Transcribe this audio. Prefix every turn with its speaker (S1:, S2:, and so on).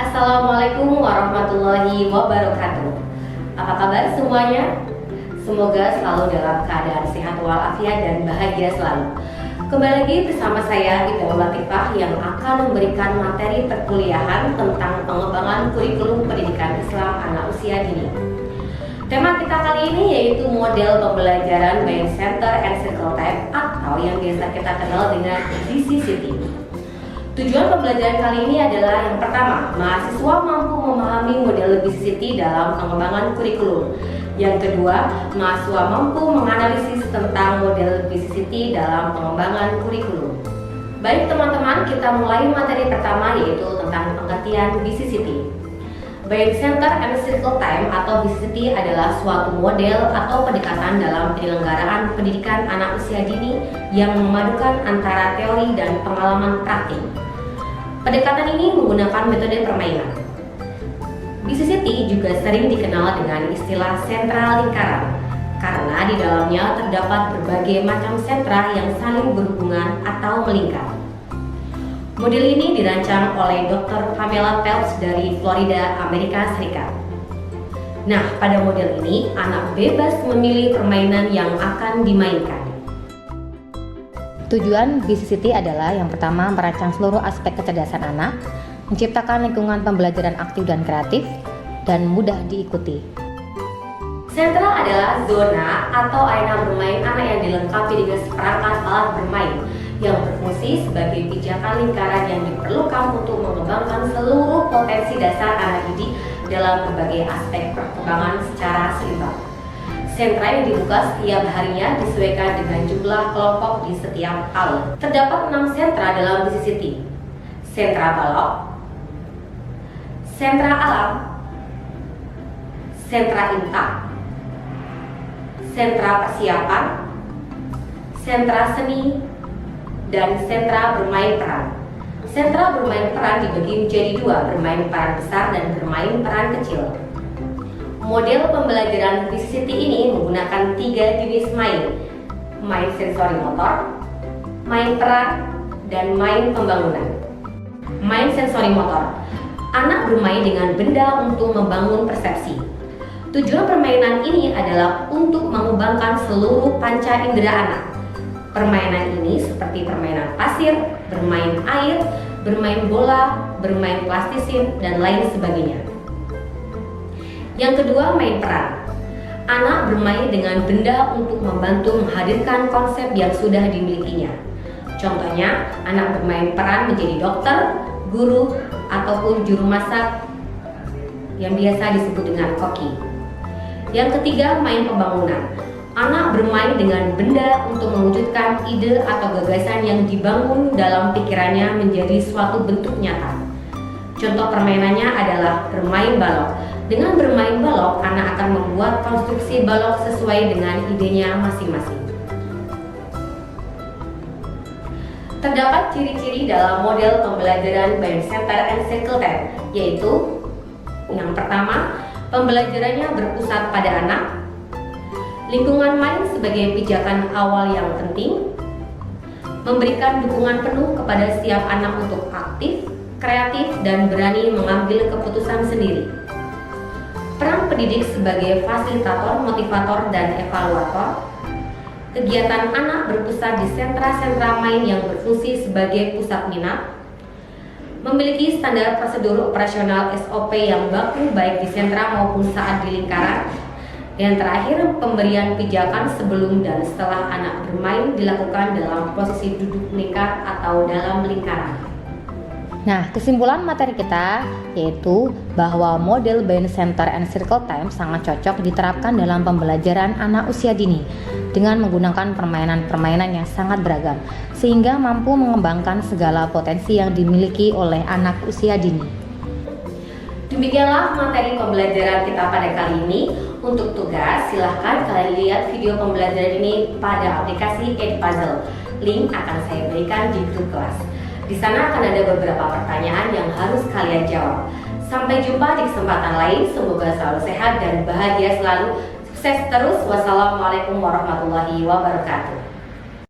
S1: Assalamualaikum warahmatullahi wabarakatuh. Apa kabar semuanya? Semoga selalu dalam keadaan sehat walafiat dan bahagia selalu. Kembali lagi bersama saya Ida Latifah yang akan memberikan materi perkuliahan tentang pengembangan kurikulum pendidikan Islam anak usia dini. Tema kita kali ini yaitu model pembelajaran Buying Center and Circle Time atau yang biasa kita kenal dengan BCCT. Tujuan pembelajaran kali ini adalah yang pertama, mahasiswa mampu memahami model BCCT dalam pengembangan kurikulum. Yang kedua, mahasiswa mampu menganalisis tentang model BCCT dalam pengembangan kurikulum. Baik teman-teman, kita mulai materi pertama yaitu tentang pengertian BCCT. Buying Center and Circle Time atau BCCT adalah suatu model atau pendekatan dalam penyelenggaraan pendidikan anak usia dini yang memadukan antara teori dan pengalaman praktik. Pendekatan ini menggunakan metode permainan. BCCT juga sering dikenal dengan istilah sentra lingkaran karena di dalamnya terdapat berbagai macam sentra yang saling berhubungan atau melingkar. Model ini dirancang oleh Dr. Pamela Phelps dari Florida, Amerika Serikat. Nah, pada model ini anak bebas memilih permainan yang akan dimainkan.
S2: Tujuan BCCT adalah yang pertama merancang seluruh aspek kecerdasan anak, menciptakan lingkungan pembelajaran aktif dan kreatif, dan mudah diikuti.
S1: Sentra adalah zona atau arena bermain anak yang dilengkapi dengan seperangkat alat bermain yang berfungsi sebagai pijakan lingkaran yang diperlukan untuk mengembangkan seluruh potensi dasar anak didik dalam berbagai aspek perkembangan secara seimbang. Sentra yang dibuka setiap harinya disesuaikan dengan jumlah kelompok di setiap alur. Terdapat 6 sentra dalam BCCT. Sentra balok, sentra alam, sentra intak, sentra persiapan, sentra seni, dan sentra bermain peran. Sentra bermain peran dibagi menjadi 2, bermain peran besar dan bermain peran kecil. Model pembelajaran BCCT ini menggunakan 3 jenis main: main sensori motor, main peran, dan main pembangunan. Main sensori motor, anak bermain dengan benda untuk membangun persepsi. Tujuan permainan ini adalah untuk mengembangkan seluruh panca indera anak. Permainan ini seperti permainan pasir, bermain air, bermain bola, bermain plastisin, dan lain sebagainya. Yang kedua, main peran. Anak bermain dengan benda untuk membantu menghadirkan konsep yang sudah dimilikinya. Contohnya, anak bermain peran menjadi dokter, guru, ataupun juru masak yang biasa disebut dengan koki. Yang ketiga, main pembangunan. Anak bermain dengan benda untuk mewujudkan ide atau gagasan yang dibangun dalam pikirannya menjadi suatu bentuk nyata. Contoh permainannya adalah bermain balok. Dengan bermain balok, anak akan membuat konstruksi balok sesuai dengan idenya masing-masing. Terdapat ciri-ciri dalam model pembelajaran Buying Center and Circle Time, yaitu yang pertama, pembelajarannya berpusat pada anak. Lingkungan main sebagai pijakan awal yang penting. Memberikan dukungan penuh kepada setiap anak untuk aktif, kreatif, dan berani mengambil keputusan sendiri. Peran pendidik sebagai fasilitator, motivator, dan evaluator. Kegiatan anak berpusat di sentra-sentra main yang berfungsi sebagai pusat minat. Memiliki standar prosedur operasional SOP yang baku baik di sentra maupun saat di lingkaran. Yang terakhir, pemberian pijakan sebelum dan setelah anak bermain dilakukan dalam posisi duduk melingkar atau dalam lingkaran.
S2: Nah, kesimpulan materi kita yaitu bahwa model Buying Center and Circle Time sangat cocok diterapkan dalam pembelajaran anak usia dini dengan menggunakan permainan-permainan yang sangat beragam sehingga mampu mengembangkan segala potensi yang dimiliki oleh anak usia dini.
S1: Demikianlah materi pembelajaran kita pada kali ini. Untuk tugas, silahkan kalian lihat video pembelajaran ini pada aplikasi Edpuzzle. Link akan saya berikan di grup kelas. Di sana akan ada beberapa pertanyaan yang harus kalian jawab. Sampai jumpa di kesempatan lain. Semoga selalu sehat dan bahagia selalu. Sukses terus. Wassalamualaikum warahmatullahi wabarakatuh.